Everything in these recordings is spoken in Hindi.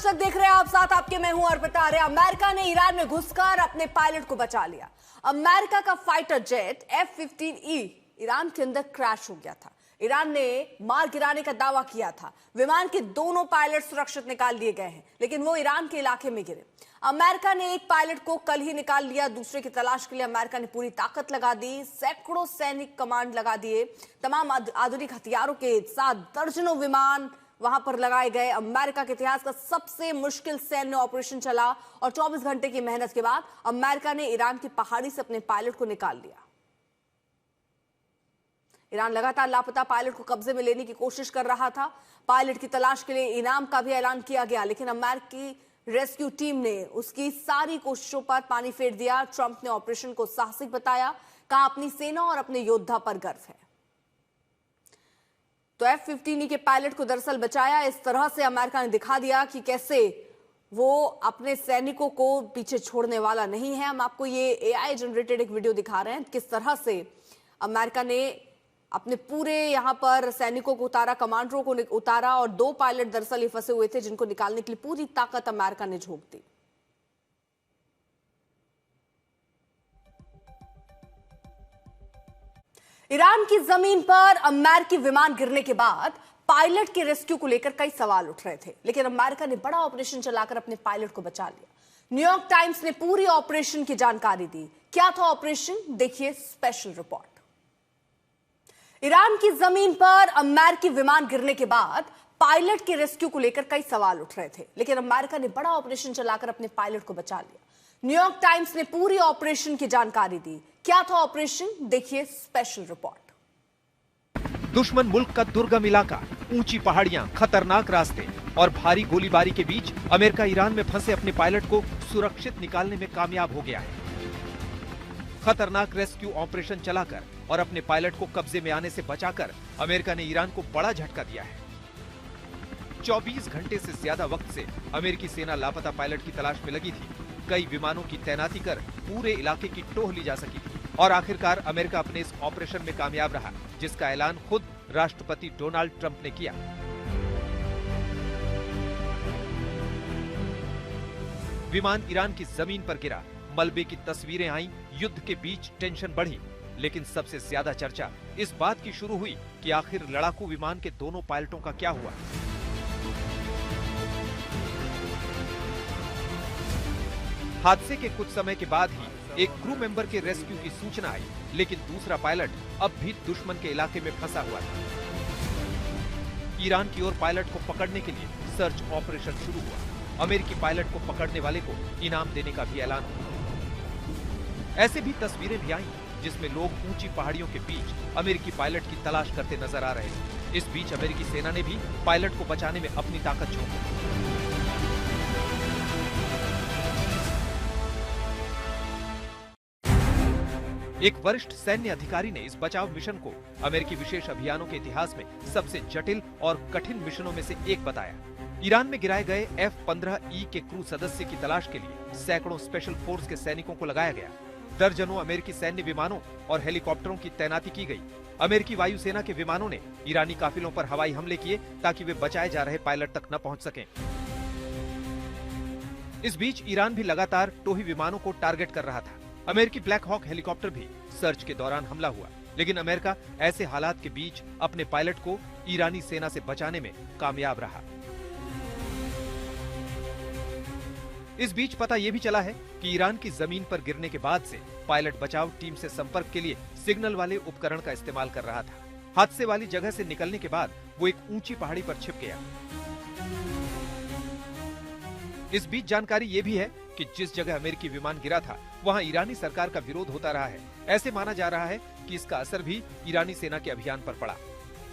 तक देख रहे हैं आप, साथ आपके मैं हूं अर्पिता आर्या। अमेरिका ने ईरान में घुसकर अपने पायलट को बचा लिया। अमेरिका का फाइटर जेट F-15E ईरान के अंदर क्रैश हो गया था। ईरान ने मार गिराने का दावा किया था। विमान के दोनों पायलट सुरक्षित निकाल लिए गए हैं, लेकिन वो ईरान के इलाके में गिरे। अमेरिका ने एक पायलट को कल ही निकाल लिया। दूसरे की तलाश के लिए अमेरिका ने पूरी ताकत लगा दी। सैकड़ों सैनिक कमांड लगा दिए। तमाम आधुनिक हथियारों के साथ दर्जनों विमान वहां पर लगाए गए। अमेरिका के इतिहास का सबसे मुश्किल सैन्य ऑपरेशन चला और 24 घंटे की मेहनत के बाद अमेरिका ने ईरान की पहाड़ी से अपने पायलट को निकाल लिया। ईरान लगातार लापता पायलट को कब्जे में लेने की कोशिश कर रहा था। पायलट की तलाश के लिए इनाम का भी ऐलान किया गया, लेकिन अमेरिकी रेस्क्यू टीम ने उसकी सारी कोशिशों पर पानी फेर दिया। ट्रंप ने ऑपरेशन को साहसिक बताया, कहा अपनी सेना और अपने योद्धा पर गर्व है। तो F-15E के पायलट को दरअसल बचाया। इस तरह से अमेरिका ने दिखा दिया कि कैसे वो अपने सैनिकों को पीछे छोड़ने वाला नहीं है। हम आपको ये AI जनरेटेड एक वीडियो दिखा रहे हैं, किस तरह से अमेरिका ने अपने पूरे यहां पर सैनिकों को उतारा, कमांडरों को उतारा, और 2 पायलट दरअसल ये फंसे हुए थे जिनको निकालने के लिए पूरी ताकत अमेरिका ने झोंक दी। ईरान की जमीन पर अमेरिकी विमान गिरने के बाद पायलट के रेस्क्यू को लेकर कई सवाल उठ रहे थे, लेकिन अमेरिका ने बड़ा ऑपरेशन चलाकर अपने पायलट को बचा लिया। न्यूयॉर्क टाइम्स ने पूरी ऑपरेशन की जानकारी दी। क्या था ऑपरेशन, देखिए स्पेशल रिपोर्ट। ईरान की जमीन पर अमेरिकी विमान गिरने के बाद पायलट के रेस्क्यू को लेकर कई सवाल उठ रहे थे, लेकिन अमेरिका ने बड़ा ऑपरेशन चलाकर अपने पायलट को बचा लिया। न्यूयॉर्क टाइम्स ने पूरी ऑपरेशन की जानकारी दी। क्या था ऑपरेशन, देखिए स्पेशल रिपोर्ट। दुश्मन मुल्क का दुर्गम इलाका, ऊंची पहाड़ियां, खतरनाक रास्ते और भारी गोलीबारी के बीच अमेरिका ईरान में फंसे अपने पायलट को सुरक्षित निकालने में कामयाब हो गया है। खतरनाक रेस्क्यू ऑपरेशन चलाकर और अपने पायलट को कब्जे में आने से बचाकर अमेरिका ने ईरान को बड़ा झटका दिया है। 24 घंटे से ज्यादा वक्त से अमेरिकी सेना लापता पायलट की तलाश में लगी थी। कई विमानों की तैनाती कर पूरे इलाके की टोह ली जा सकी थी और आखिरकार अमेरिका अपने इस ऑपरेशन में कामयाब रहा, जिसका ऐलान खुद राष्ट्रपति डोनाल्ड ट्रंप ने किया। विमान ईरान की जमीन पर गिरा, मलबे की तस्वीरें आईं, युद्ध के बीच टेंशन बढ़ी, लेकिन सबसे ज्यादा चर्चा इस बात की शुरू हुई कि आखिर लड़ाकू विमान के दोनों पायलटों का क्या हुआ। हादसे के कुछ समय के बाद ही एक क्रू मेंबर के रेस्क्यू की सूचना आई, लेकिन दूसरा पायलट अब भी दुश्मन के इलाके में फंसा हुआ था। ईरान की ओर पायलट को पकड़ने के लिए सर्च ऑपरेशन शुरू हुआ। अमेरिकी पायलट को पकड़ने वाले को इनाम देने का भी ऐलान हुआ। ऐसे भी तस्वीरें भी आईं जिसमें लोग ऊंची पहाड़ियों के बीच अमेरिकी पायलट की तलाश करते नजर आ रहे थे। इस बीच अमेरिकी सेना ने भी पायलट को बचाने में अपनी ताकत झोंकी। एक वरिष्ठ सैन्य अधिकारी ने इस बचाव मिशन को अमेरिकी विशेष अभियानों के इतिहास में सबसे जटिल और कठिन मिशनों में से एक बताया। ईरान में गिराए गए F-15E के क्रू सदस्य की तलाश के लिए सैकड़ों स्पेशल फोर्स के सैनिकों को लगाया गया। दर्जनों अमेरिकी सैन्य विमानों और हेलीकॉप्टरों की तैनाती की गई। अमेरिकी वायुसेना के विमानों ने ईरानी काफिलों पर हवाई हमले किए ताकि वे बचाए जा रहे पायलट तक न पहुंच सकें। इस बीच ईरान भी लगातार टोही विमानों को टारगेट कर रहा था। अमेरिकी ब्लैक हॉक हेलीकॉप्टर भी सर्च के दौरान हमला हुआ, लेकिन अमेरिका ऐसे हालात के बीच अपने पायलट को ईरानी सेना से बचाने में कामयाब रहा। इस बीच पता यह भी चला है कि ईरान की जमीन पर गिरने के बाद से पायलट बचाव टीम से संपर्क के लिए सिग्नल वाले उपकरण का इस्तेमाल कर रहा था। हादसे वाली जगह से निकलने के बाद वो एक ऊंची पहाड़ी पर छिप गया। इस बीच जानकारी ये भी है कि जिस जगह अमेरिकी विमान गिरा था वहां ईरानी सरकार का विरोध होता रहा है। ऐसे माना जा रहा है कि इसका असर भी ईरानी सेना के अभियान पर पड़ा।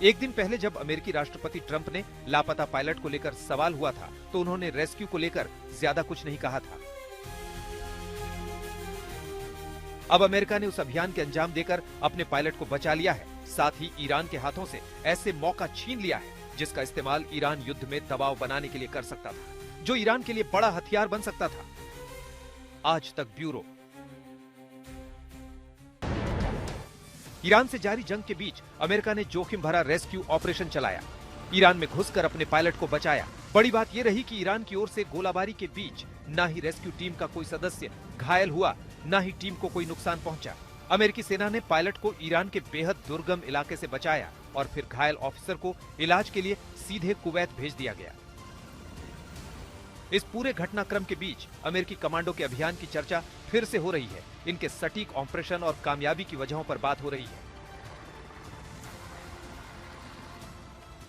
एक दिन पहले जब अमेरिकी राष्ट्रपति ट्रंप ने लापता पायलट को लेकर सवाल हुआ था, तो उन्होंने रेस्क्यू को लेकर ज्यादा कुछ नहीं कहा था। अब अमेरिका ने उस अभियान के अंजाम देकर अपने पायलट को बचा लिया है। साथ ही ईरान के हाथों से ऐसे मौका छीन लिया है जिसका इस्तेमाल ईरान युद्ध में दबाव बनाने के लिए कर सकता था, जो ईरान के लिए बड़ा हथियार बन सकता था। आज तक ब्यूरो। ईरान से जारी जंग के बीच अमेरिका ने जोखिम भरा रेस्क्यू ऑपरेशन चलाया। ईरान में घुसकर अपने पायलट को बचाया, बड़ी बात यह रही कि ईरान की ओर से गोलाबारी के बीच न ही रेस्क्यू टीम का कोई सदस्य घायल हुआ, न ही टीम को कोई नुकसान पहुंचा। अमेरिकी सेना ने पायलट को ईरान के बेहद दुर्गम इलाके से बचाया और फिर घायल ऑफिसर को इलाज के लिए सीधे कुवैत भेज दिया गया। इस पूरे घटनाक्रम के बीच अमेरिकी कमांडो के अभियान की चर्चा फिर से हो रही है। इनके सटीक ऑपरेशन और कामयाबी की वजहों पर बात हो रही है,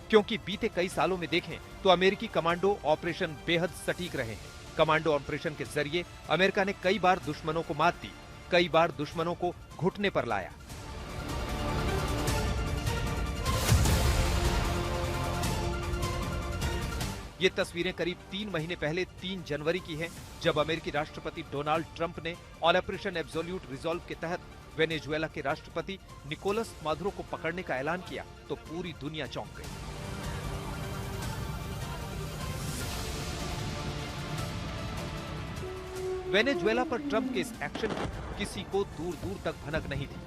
क्योंकि बीते कई सालों में देखें तो अमेरिकी कमांडो ऑपरेशन बेहद सटीक रहे हैं। कमांडो ऑपरेशन के जरिए अमेरिका ने कई बार दुश्मनों को मात दी, कई बार दुश्मनों को घुटने पर लाया। ये तस्वीरें करीब 3 महीने पहले 3 जनवरी की हैं, जब अमेरिकी राष्ट्रपति डोनाल्ड ट्रंप ने ऑपरेशन एब्सोल्यूट रिजॉल्व के तहत वेनेजुएला के राष्ट्रपति निकोलस मादुरो को पकड़ने का ऐलान किया तो पूरी दुनिया चौंक गई। वेनेजुएला पर ट्रंप के इस एक्शन की किसी को दूर दूर तक भनक नहीं थी।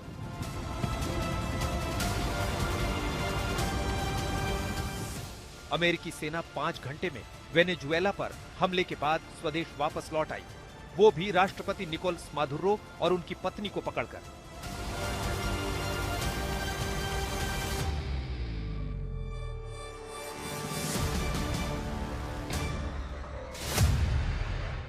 अमेरिकी सेना 5 घंटे में वेनेजुएला पर हमले के बाद स्वदेश वापस लौट आई, वो भी राष्ट्रपति निकोलस मादुरो और उनकी पत्नी को पकड़कर।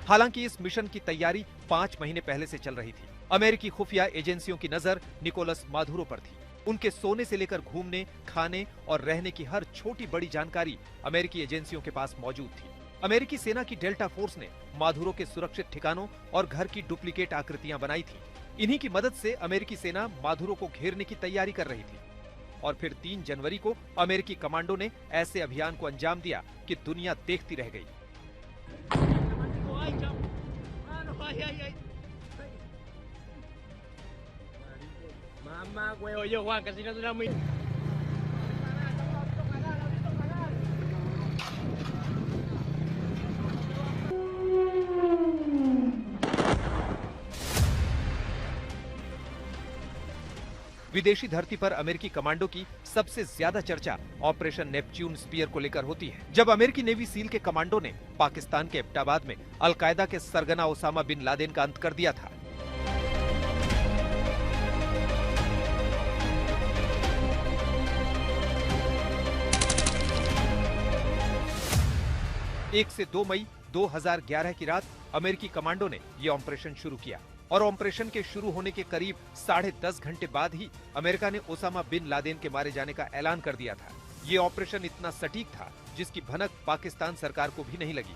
हालांकि इस मिशन की तैयारी 5 महीने पहले से चल रही थी। अमेरिकी खुफिया एजेंसियों की नजर निकोलस मादुरो पर थी। उनके सोने से लेकर घूमने, खाने और रहने की हर छोटी बड़ी जानकारी अमेरिकी एजेंसियों के पास मौजूद थी। अमेरिकी सेना की डेल्टा फोर्स ने मादुरो के सुरक्षित ठिकानों और घर की डुप्लीकेट आकृतियां बनाई थी। इन्हीं की मदद से अमेरिकी सेना मादुरो को घेरने की तैयारी कर रही थी। और फिर 3 जनवरी को अमेरिकी कमांडो ने ऐसे अभियान को अंजाम दिया कि दुनिया देखती रह गई। Mamá, huevo, yo, Juan, casi no tenemos muy... विदेशी धरती पर अमेरिकी कमांडो की सबसे ज्यादा चर्चा ऑपरेशन नेपच्यून स्पीयर को लेकर होती है, जब अमेरिकी नेवी सील के कमांडो ने पाकिस्तान के एबटाबाद में अलकायदा के सरगना ओसामा बिन लादेन का अंत कर दिया था। एक से 2 मई 2011 की रात अमेरिकी कमांडो ने यह ऑपरेशन शुरू किया और ऑपरेशन के शुरू होने के करीब 10.5 घंटे बाद ही अमेरिका ने ओसामा बिन लादेन के मारे जाने का ऐलान कर दिया था। ये ऑपरेशन इतना सटीक था जिसकी भनक पाकिस्तान सरकार को भी नहीं लगी।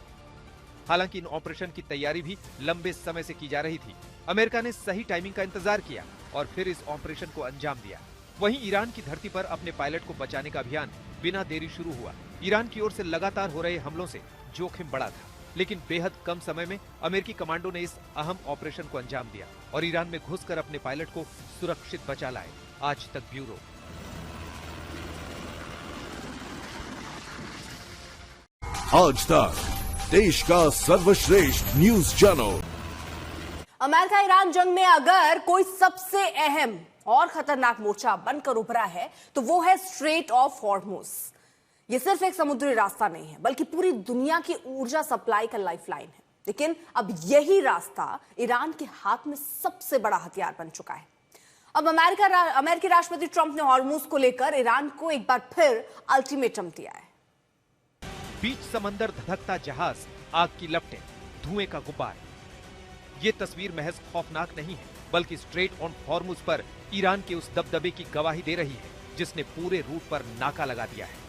हालांकि इन ऑपरेशन की तैयारी भी लंबे समय से की जा रही थी। अमेरिका ने सही टाइमिंग का इंतजार किया और फिर इस ऑपरेशन को अंजाम दिया। वहीं ईरान की धरती पर अपने पायलट को बचाने का अभियान बिना देरी शुरू हुआ। ईरान की ओर से लगातार हो रहे हमलों से जोखिम बढ़ा था, लेकिन बेहद कम समय में अमेरिकी कमांडो ने इस अहम ऑपरेशन को अंजाम दिया और ईरान में घुसकर अपने पायलट को सुरक्षित बचा लाए। आज तक ब्यूरो। आज तक देश का सर्वश्रेष्ठ न्यूज चैनल। अमेरिका ईरान जंग में अगर कोई सबसे अहम और खतरनाक मोर्चा बनकर उभरा है तो वो है स्ट्रेट ऑफ हॉर्मुज। ये सिर्फ एक समुद्री रास्ता नहीं है, बल्कि पूरी दुनिया की ऊर्जा सप्लाई का लाइफलाइन है। लेकिन अब यही रास्ता ईरान के हाथ में सबसे बड़ा हथियार बन चुका है। अब अमेरिकी राष्ट्रपति ट्रंप ने हॉर्मुज को लेकर ईरान को एक बार फिर अल्टीमेटम दिया है। बीच समंदर धधकता जहाज, आग की लपटें, धुएं का गुब्बार। ये तस्वीर महज खौफनाक नहीं है, बल्कि स्ट्रेट ऑन हॉर्मुज पर ईरान के उस दबदबे की गवाही दे रही है जिसने पूरे रूट पर नाका लगा दिया है।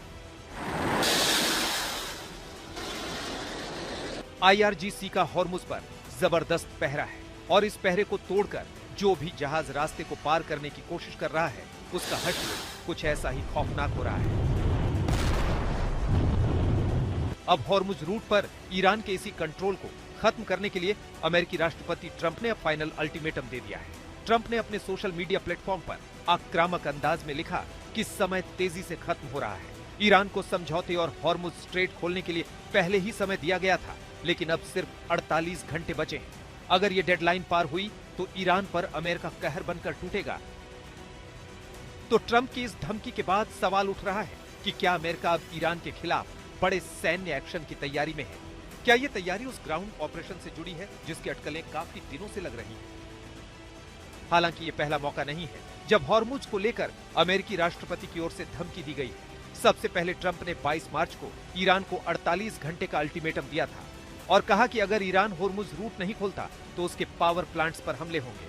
IRGC का हॉर्मुज पर जबरदस्त पहरा है और इस पहरे को तोड़कर जो भी जहाज रास्ते को पार करने की कोशिश कर रहा है उसका हश्र कुछ ऐसा ही खौफनाक हो रहा है। अब हॉर्मुज रूट पर ईरान के इसी कंट्रोल को खत्म करने के लिए अमेरिकी राष्ट्रपति ट्रंप ने अब फाइनल अल्टीमेटम दे दिया है। ट्रंप ने अपने सोशल मीडिया प्लेटफॉर्म पर आक्रामक अंदाज में लिखा कि समय तेजी से खत्म हो रहा है। ईरान को समझौते और हॉर्मुज स्ट्रेट खोलने के लिए पहले ही समय दिया गया था, लेकिन अब सिर्फ 48 घंटे बचे हैं। अगर ये डेडलाइन पार हुई तो ईरान पर अमेरिका कहर बनकर टूटेगा। तो ट्रंप की इस धमकी के बाद सवाल उठ रहा है कि क्या अमेरिका अब ईरान के खिलाफ बड़े सैन्य एक्शन की तैयारी में है। क्या ये तैयारी उस ग्राउंड ऑपरेशन से जुड़ी है जिसकी अटकलें काफी दिनों से लग रही हैं? हालांकि ये पहला मौका नहीं है जब हॉर्मुज को लेकर अमेरिकी राष्ट्रपति की ओर से धमकी दी गई है। सबसे पहले ट्रंप ने 22 मार्च को ईरान को 48 घंटे का अल्टीमेटम दिया था और कहा कि अगर ईरान हॉर्मुज रूट नहीं खोलता तो उसके पावर प्लांट्स पर हमले होंगे।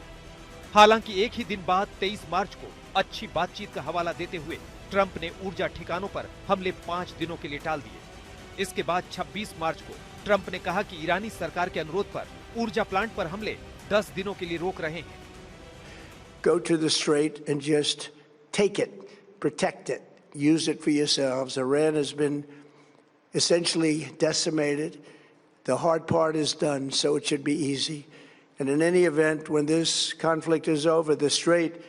हालांकि एक ही दिन बाद 23 मार्च को अच्छी बातचीत का हवाला देते हुए ट्रंप ने ऊर्जा ठिकानों पर हमले 5 दिनों के लिए टाल दिए। इसके बाद 26 मार्च को ट्रंप ने कहा कि ईरानी सरकार के अनुरोध पर ऊर्जा प्लांट पर हमले 10 दिनों के लिए रोक रहे हैं। Go to the strait and just take it, protect it, use it for yourselves. Iran has been essentially decimated. The hard part is done, so it should be easy. And in any event, when this conflict is over, the strait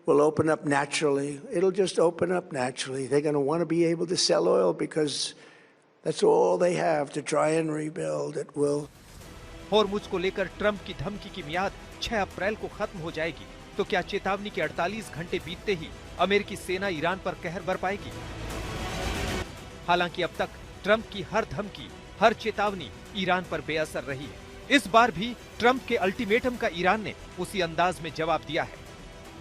will open up naturally. It'll just open up naturally. They're going to want to be able to sell oil because that's all they have to try and rebuild. It will. Hormuz को लेकर ट्रंप की धमकी की मियाद 6 अप्रैल को खत्म हो जाएगी, तो क्या चेतावनी के 48 घंटे बीतते ही अमेरिकी सेना ईरान पर कहर बर पाएगी? हालांकि अब तक ट्रंप की हर धमकी, हर चेतावनी ईरान पर बेअसर रही है। इस बार भी ट्रंप के अल्टीमेटम का ईरान ने उसी अंदाज में जवाब दिया है।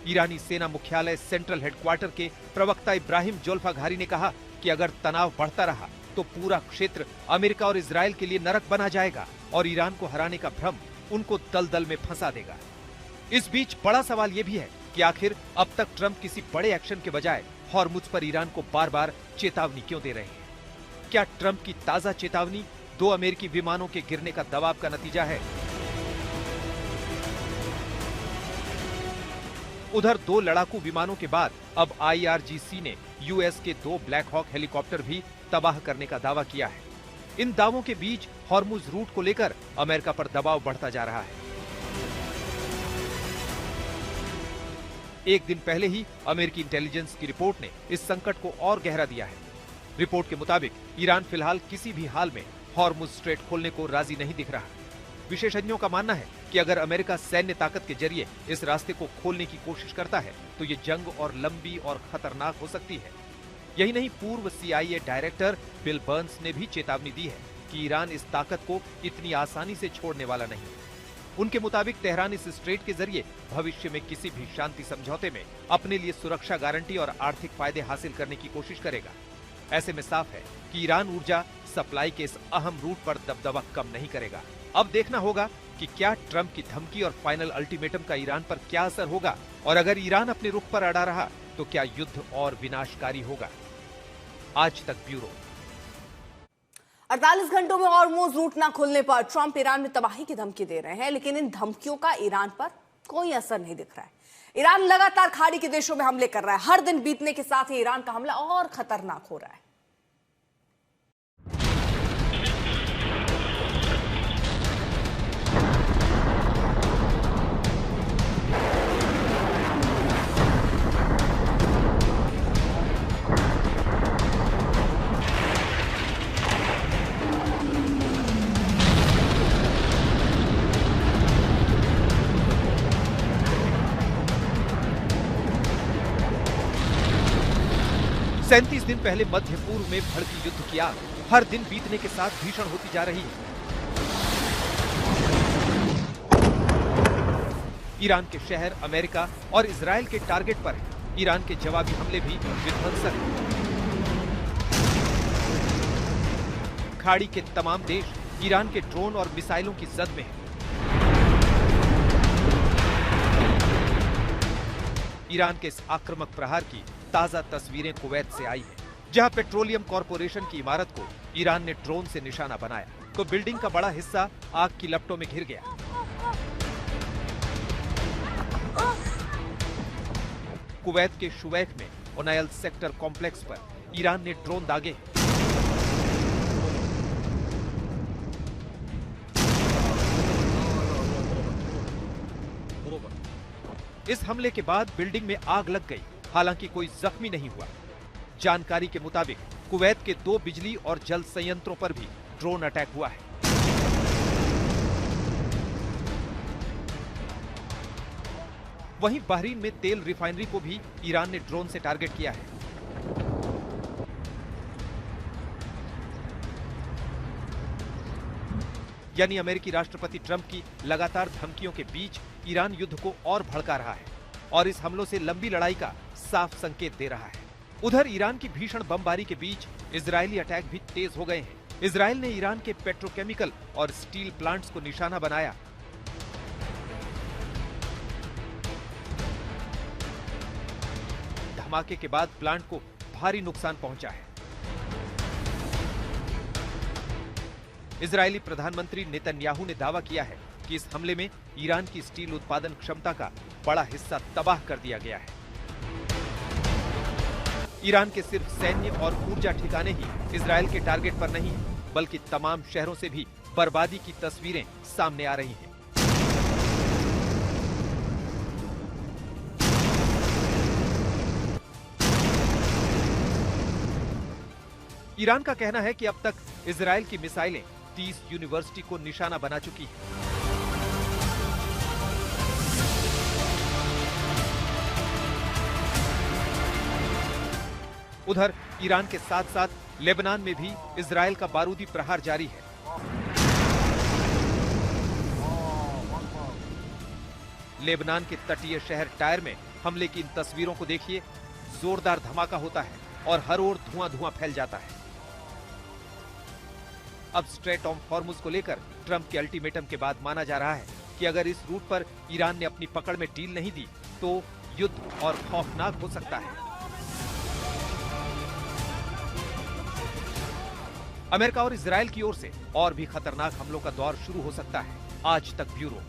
ईरानी सेना मुख्यालय सेंट्रल हेडक्वार्टर के प्रवक्ता इब्राहिम जोल्फाघारी ने कहा कि अगर तनाव बढ़ता रहा तो पूरा क्षेत्र अमेरिका और इजराइल के लिए नरक बना जाएगा और ईरान को हराने का भ्रम उनको दलदल में फंसा देगा। इस बीच बड़ा सवाल यह भी है कि आखिर अब तक ट्रंप किसी बड़े एक्शन के बजाय हॉर्मुज पर ईरान को बार बार चेतावनी क्यों दे रहे हैं? क्या ट्रंप की ताजा चेतावनी 2 अमेरिकी विमानों के गिरने का दबाव का नतीजा है? उधर 2 लड़ाकू विमानों के बाद अब IRGC ने यूएस के 2 ब्लैक हॉक हेलीकॉप्टर भी तबाह करने का दावा किया है। इन दावों के बीच हॉर्मुज रूट को लेकर अमेरिका पर दबाव बढ़ता जा रहा है। एक दिन पहले ही अमेरिकी इंटेलिजेंस की रिपोर्ट ने इस संकट को और गहरा दिया है। रिपोर्ट के मुताबिक ईरान फिलहाल किसी भी हाल में हॉर्मुज स्ट्रेट खोलने को राजी नहीं दिख रहा। विशेषज्ञों का मानना है कि अगर अमेरिका सैन्य ताकत के जरिए इस रास्ते को खोलने की कोशिश करता है तो ये जंग और लंबी और खतरनाक हो सकती है। यही नहीं, पूर्व CIA डायरेक्टर बिल बर्न्स ने भी चेतावनी दी है कि ईरान इस ताकत को इतनी आसानी से छोड़ने वाला नहीं। उनके मुताबिक तेहरान इस स्ट्रेट के जरिए भविष्य में किसी भी शांति समझौते में अपने लिए सुरक्षा गारंटी और आर्थिक फायदे हासिल करने की कोशिश करेगा। ऐसे में साफ है कि ईरान ऊर्जा सप्लाई के इस अहम रूट पर दबदबा कम नहीं करेगा। अब देखना होगा कि क्या ट्रंप की धमकी और फाइनल अल्टीमेटम का ईरान पर क्या असर होगा, और अगर ईरान अपने रुख पर अड़ा रहा तो क्या युद्ध और विनाशकारी होगा। आज तक ब्यूरो। 48 घंटों में हॉर्मुज रूट ना खुलने पर ट्रंप ईरान में तबाही की धमकी दे रहे हैं, लेकिन इन धमकियों का ईरान पर कोई असर नहीं दिख रहा है। ईरान लगातार खाड़ी के देशों में हमले कर रहा है। हर दिन बीतने के साथ ही ईरान का हमला और खतरनाक हो रहा है। सैंतीस दिन पहले मध्य पूर्व में भड़की युद्ध की आग हर दिन बीतने के साथ भीषण होती जा रही है। ईरान के शहर अमेरिका और इजराइल के टारगेट पर है। ईरान के जवाबी हमले भी विध्वंसक हैं। खाड़ी के तमाम देश ईरान के ड्रोन और मिसाइलों की जद में हैं। ईरान के इस आक्रामक प्रहार की ताजा तस्वीरें कुवैत से आई हैं, जहां पेट्रोलियम कॉर्पोरेशन की इमारत को ईरान ने ड्रोन से निशाना बनाया तो बिल्डिंग का बड़ा हिस्सा आग की लपटों में घिर गया। कुवैत के शुवैख में ओनायल सेक्टर कॉम्प्लेक्स पर ईरान ने ड्रोन दागे। इस हमले के बाद बिल्डिंग में आग लग गई, हालांकि कोई जख्मी नहीं हुआ। जानकारी के मुताबिक कुवैत के 2 बिजली और जल संयंत्रों पर भी ड्रोन अटैक हुआ है। वहीं बहरीन में तेल रिफाइनरी को भी ईरान ने ड्रोन से टारगेट किया है। यानी अमेरिकी राष्ट्रपति ट्रंप की लगातार धमकियों के बीच ईरान युद्ध को और भड़का रहा है और इस हमलों से लंबी लड़ाई का साफ संकेत दे रहा है। उधर ईरान की भीषण बमबारी के बीच इजरायली अटैक भी तेज हो गए हैं। इजरायल ने ईरान के पेट्रोकेमिकल और स्टील प्लांट्स को निशाना बनाया। धमाके के बाद प्लांट को भारी नुकसान पहुंचा है। इजरायली प्रधानमंत्री नेतन्याहू ने दावा किया है कि इस हमले में ईरान की स्टील उत्पादन क्षमता का बड़ा हिस्सा तबाह कर दिया गया है। ईरान के सिर्फ सैन्य और ऊर्जा ठिकाने ही इजरायल के टारगेट पर नहीं है, बल्कि तमाम शहरों से भी बर्बादी की तस्वीरें सामने आ रही हैं। ईरान का कहना है कि अब तक इजरायल की मिसाइलें 30 यूनिवर्सिटी को निशाना बना चुकी हैं। उधर ईरान के साथ साथ लेबनान में भी इजरायल का बारूदी प्रहार जारी है। लेबनान के तटीय शहर टायर में हमले की इन तस्वीरों को देखिए। जोरदार धमाका होता है और हर ओर धुआं फैल जाता है। अब स्ट्रेट ऑफ हॉर्मुज को लेकर ट्रंप के अल्टीमेटम के बाद माना जा रहा है कि अगर इस रूट पर ईरान ने अपनी पकड़ में ढील नहीं दी तो युद्ध और खौफनाक हो सकता है। अमेरिका और इजरायल की ओर से और भी खतरनाक हमलों का दौर शुरू हो सकता है। आज तक ब्यूरो।